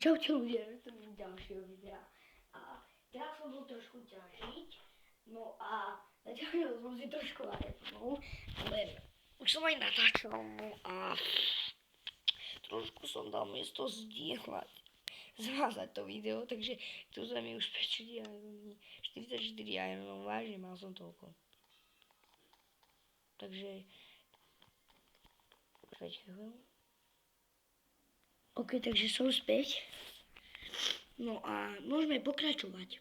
Čaute ľudia, som z ďalšieho videa. A teraz som bol trošku ťažiť, no a naťažil som si trošku arepnul, ale už som aj natáčal, no a trošku som dal miesto zdieľať, zmazať to video, takže tu sa mi už 44 ironov, vážne mal som toľko. Takže, OK, takže som späť. No a môžeme pokračovať.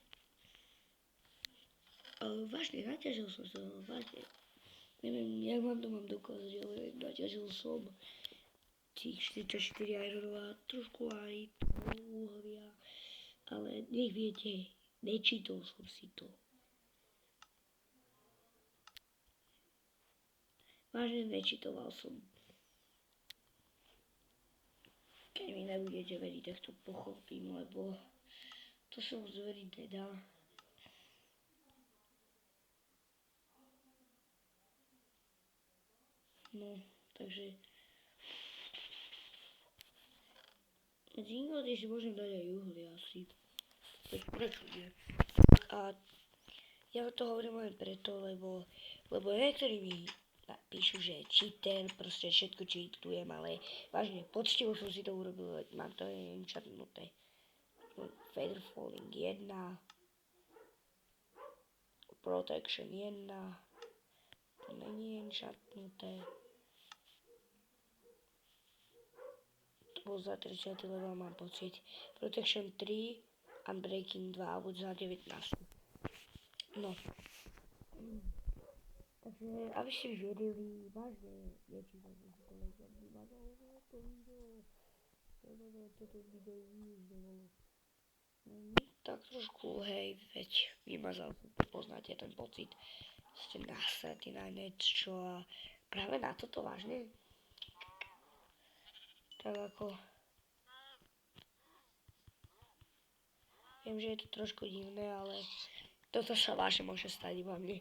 Vážne, naťažil som sa, vážne. Neviem, jak vám to mám dokázať, ale naťažil som tých 44 ironov a trošku aj uhlia. Ale nech viete, nečítol som si to. Vážne nečítoval som. Keď mi nebudete veriť, tak to pochopím, lebo to sa už veriť nedá. No, takže medzi ingoty si môžem dať aj uhlie asi. Prečo nie? A ja to hovorím len preto, lebo niektorí mi píšu, že cheater, proste všetko cheatujem, ale vážne, poctivo som si to urobil, mám to enchantnuté. Feather Falling 1, Protection 1, to není enchantnuté. To bol za 30. level, mám pocit. Protection 3, Unbreaking 2, alebo za 19. No. Takže, aby ste vedeli, vážne, nečítal som si to len vymazal to video. Toto video už nebolo. Tak trošku, hej, veď vymazal som to, poznáte ten pocit. Ste nasratí na niečo a práve na toto vážne. Tak ako... Viem, že je to trošku divné, ale toto sa vážne môže stať iba mne.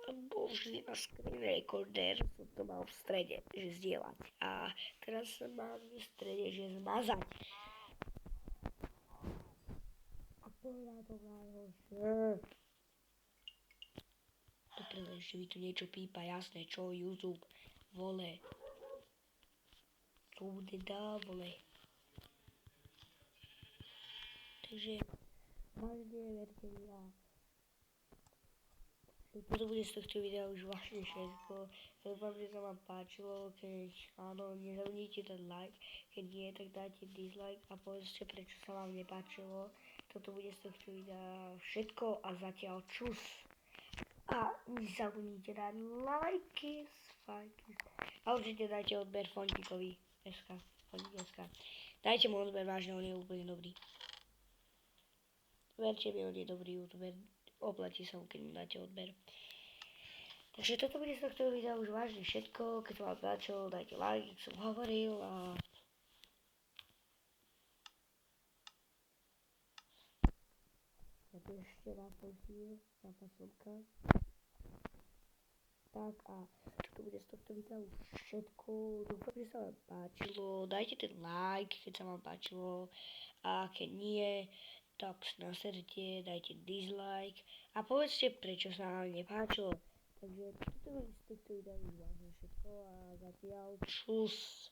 Lebo vždy na screen recorder som to mal v strede, že zdieľať. A teraz sa mám v strede, že zmazať. A povedal to najhoršie. Dobre, že mi tu niečo pípa, jasné, čo YouTube, vole. To bude dá, vole. Takže, vážne, verte mi a... Toto bude z tohto videa už vlastne všetko. Dúfam, že sa vám páčilo, keď áno, nezabudnite dať like, keď nie, tak dáte dislike a povedzte, prečo sa vám nepáčilo. Toto bude z tohto videa všetko a zatiaľ čus. A nezabudnite dať lajky, spajky. A určite dajte odber Fontikovi. Fontik.sk. Dajte mu odber, vážne, on je úplne dobrý. Verte mi, on je dobrý youtuber. Oplatí sa mu, keď mu dáte odber. Takže toto bude z tohto videa už vážne všetko. Keď sa vám páčilo, dajte like, jak som hovoril a... Tak ešte raz prosím, na pasovka. Tak a toto bude z tohto videa už všetko. Dúfam, že sa vám páčilo. Dajte ten like, keď sa vám páčilo. A keď nie, tak naserte, dajte dislike a povedzte, prečo sa vám nepáčilo. Takže toto je z tohto videa už vážne všetko a zatiaľ čus.